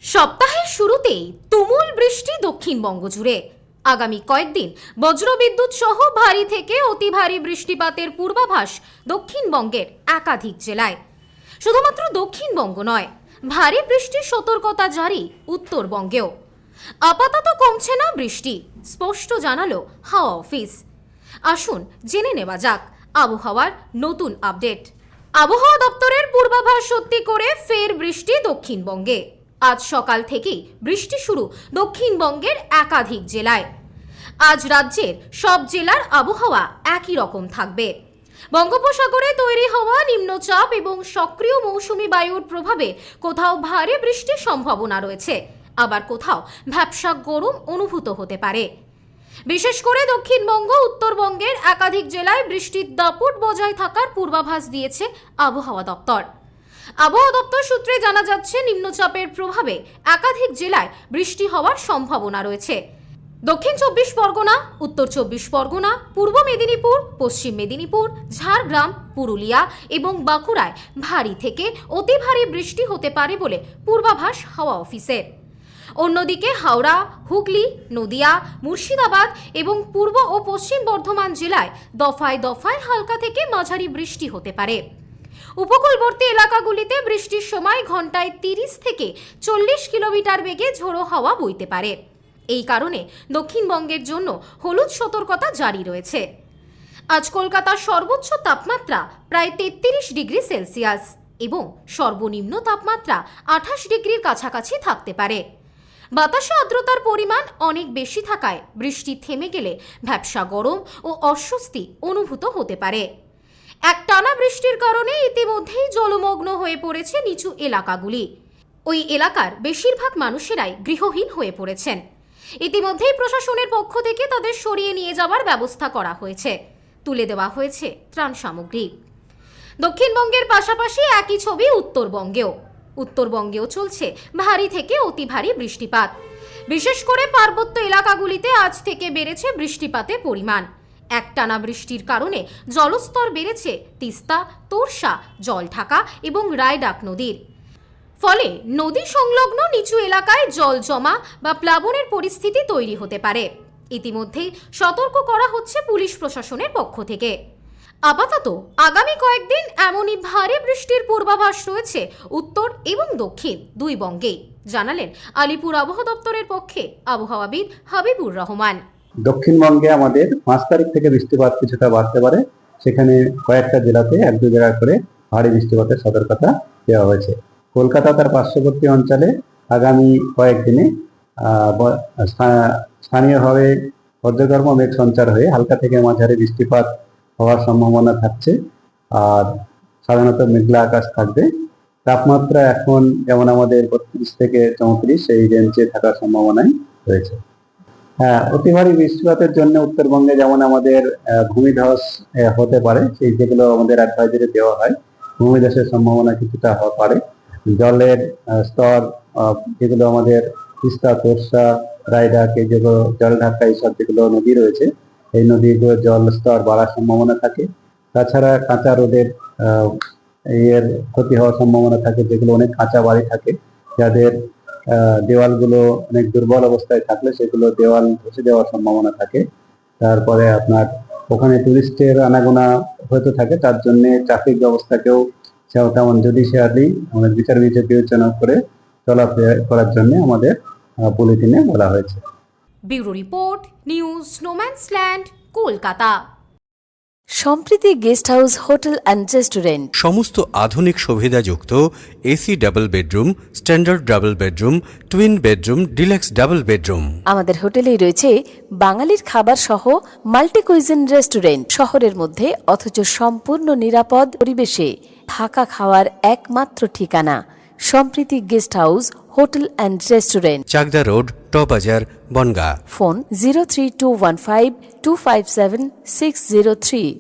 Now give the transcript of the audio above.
সপ্তাহের শুরুতেই তুমুল বৃষ্টি দক্ষিণবঙ্গ জুড়ে। আগামী কয়েকদিন বজ্রবিদ্যুৎ সহ ভারী থেকে অতি ভারী বৃষ্টিপাতের পূর্বাভাস দক্ষিণবঙ্গের একাধিক জেলায়। শুধুমাত্র দক্ষিণবঙ্গ নয়, ভারী বৃষ্টির সতর্কতা জারি উত্তরবঙ্গেও। আপাতত কমছে না বৃষ্টি, স্পষ্ট জানালো হাওয়া অফিস। আসুন জেনে নেওয়া যাক আবহাওয়ার নতুন আপডেট। আবহাওয়া দপ্তরের পূর্বাভাস সত্যি করে ফের বৃষ্টি দক্ষিণবঙ্গে। আজ সকাল থেকেই বৃষ্টি শুরু দক্ষিণবঙ্গের একাধিক জেলায়। আজ রাজ্যের সব জেলার আবহাওয়া একই রকম থাকবে। বঙ্গোপসাগরে তৈরি হওয়া নিম্নচাপ এবং সক্রিয় মৌসুমী বায়ুর প্রভাবে কোথাও ভারী বৃষ্টির সম্ভাবনা রয়েছে, আবার কোথাও ভ্যাপসা গরম অনুভূত হতে পারে। বিশেষ করে দক্ষিণবঙ্গ উত্তরবঙ্গের একাধিক জেলায় বৃষ্টির দাপট বজায় থাকার পূর্বাভাস দিয়েছে আবহাওয়া দপ্তর। আবহাওয়া দপ্তর সূত্রে জানা যাচ্ছে, নিম্নচাপের প্রভাবে একাধিক জেলায় বৃষ্টি হওয়ার সম্ভাবনা রয়েছে। দক্ষিণ 24 পরগনা, উত্তর 24 পরগনা, পূর্ব মেদিনীপুর, পশ্চিম মেদিনীপুর, ঝাড়গ্রাম, পুরুলিয়া এবং বাঁকুড়ায় ভারী থেকে অতি ভারী বৃষ্টি হতে পারে বলে পূর্বাভাস হাওয়া অফিসের। অন্যদিকে হাওড়া, হুগলি, নদিয়া, মুর্শিদাবাদ এবং পূর্ব ও পশ্চিম বর্ধমান জেলায় দফায় দফায় হালকা থেকে মাঝারি বৃষ্টি হতে পারে। উপকূলবর্তী এলাকাগুলিতে বৃষ্টির সময় ঘন্টায় 30 থেকে 40 কিলোমিটার বেগে ঝোড়ো হাওয়া বইতে পারে। এই কারণে দক্ষিণবঙ্গের জন্য হলুদ সতর্কতা জারি রয়েছে। আজ কলকাতার সর্বোচ্চ তাপমাত্রা প্রায় 33 ডিগ্রি সেলসিয়াস এবং সর্বনিম্ন তাপমাত্রা 28 ডিগ্রির কাছাকাছি থাকতে পারে। বাতাসে আর্দ্রতার পরিমাণ অনেক বেশি থাকায় বৃষ্টি থেমে গেলে ভ্যাপসা গরম ও অস্বস্তি অনুভূত হতে পারে। একটানা বৃষ্টির কারণে ইতিমধ্যেই জলমগ্ন হয়ে পড়েছে নিচু এলাকাগুলি। ওই এলাকার বেশিরভাগ মানুষেরাই গৃহহীন হয়ে পড়েছেন। ইতিমধ্যেই প্রশাসনের পক্ষ থেকে তাদের সরিয়ে নিয়ে যাওয়ার ব্যবস্থা করা হয়েছে, তুলে দেওয়া হয়েছে ত্রাণ সামগ্রী। দক্ষিণবঙ্গের পাশাপাশি একই ছবি উত্তরবঙ্গেও চলছে ভারী থেকে অতি ভারী বৃষ্টিপাত। বিশেষ করে পার্বত্য এলাকাগুলিতে আজ থেকে বেড়েছে বৃষ্টিপাতের পরিমাণ। একটানা বৃষ্টির কারণে জলস্তর বেড়েছে তিস্তা, তোরসা, জলঢাকা এবং রায়ডাক নদীর। ফলে নদী সংলগ্ন নিচু এলাকায় জল জমা বা প্লাবনের পরিস্থিতি তৈরি হতে পারে। ইতিমধ্যেই সতর্ক করা হচ্ছে পুলিশ প্রশাসনের পক্ষ থেকে। আপাতত আগামী কয়েকদিন এমনই ভারী বৃষ্টির পূর্বাভাস রয়েছে উত্তর এবং দক্ষিণ দুই বঙ্গেই, জানালেন আলিপুর আবহাওয়া দপ্তরের পক্ষে আবহাওয়াবিদ হাবিবুর রহমান। দক্ষিণবঙ্গে আমাদের 5 তারিখ থেকে বৃষ্টিপাত কিছুটা বাড়তে পারে। সেখানে কয়েকটা জেলাতে 1-2 জায়গা করে ভারী বৃষ্টিপাতের সতর্কতা দেওয়া হয়েছে। কলকাতা তার পার্শ্ববর্তী অঞ্চলে আগামী কয়েকদিনে স্থানীয়ভাবে বজ্রগর্ভ মেঘ সঞ্চার হয়ে হালকা থেকে মাঝারি বৃষ্টিপাত হওয়ার সম্ভাবনা থাকছে। আর সাধারণত মেঘলা আকাশ থাকবে। তাপমাত্রা এখন যেমন আমাদের 32 থেকে 34 এই রেঞ্জে থাকার সম্ভাবনাই রয়েছে। হ্যাঁ, অতি ভারী বৃষ্টিপাতের জন্য উত্তরবঙ্গে যেমন আমাদের ভূমিধস হতে পারে, সেই যেগুলো আমাদের অ্যাডভাইজারি দেওয়া হয়, ভূমিধসের সম্ভাবনা কিছুটা হওয়া পারে। জলের স্তর যেগুলো আমাদের তিস্তা, তোরসা, রায়ডাক, এই যেগুলো জলঢাকা, এইসব যেগুলো নদী রয়েছে, এই নদীগুলোর জল স্তর বাড়ার সম্ভাবনা থাকে। তাছাড়া কাঁচা রোডের এর ক্ষতি হওয়ার সম্ভাবনা থাকে, যেগুলো অনেক কাঁচা বাড়ি থাকে, যাদের দেওয়ালগুলো অনেক দুর্বল অবস্থায় থাকলে সেগুলো দেওয়াল ধসে যাওয়ার সম্ভাবনা থাকে। তারপরে আপনার ওখানে টুরিস্টের আনাগোনা হতে থাকে, তার জন্য ট্রাফিক ব্যবস্থাকেও তেমন জুডিশিয়ালি আমাদের বিচার বিবেচনা করে চলাফেরা করার জন্য আমাদের বুলেটিনে বলা হয়েছে। Bureau report, news no man's land, Kolkata. Sampriti guest house, hotel and restaurant. সমস্ত আধুনিক সুবিধাযুক্ত AC double bedroom, standard double bedroom, twin bedroom, deluxe double bedroom. আমাদের হোটেলেই রয়েছে বাঙালির খাবার সহ মাল্টি কুইজিন রেস্টুরেন্ট। শহরের মধ্যে অথচ সম্পূর্ণ নিরাপদ পরিবেশে থাকা খাওয়ার একমাত্র ঠিকানা Sampriti guest house, hotel and restaurant, Chakdah road, টবাজার, বনগাঁ। ফোন 03215257603।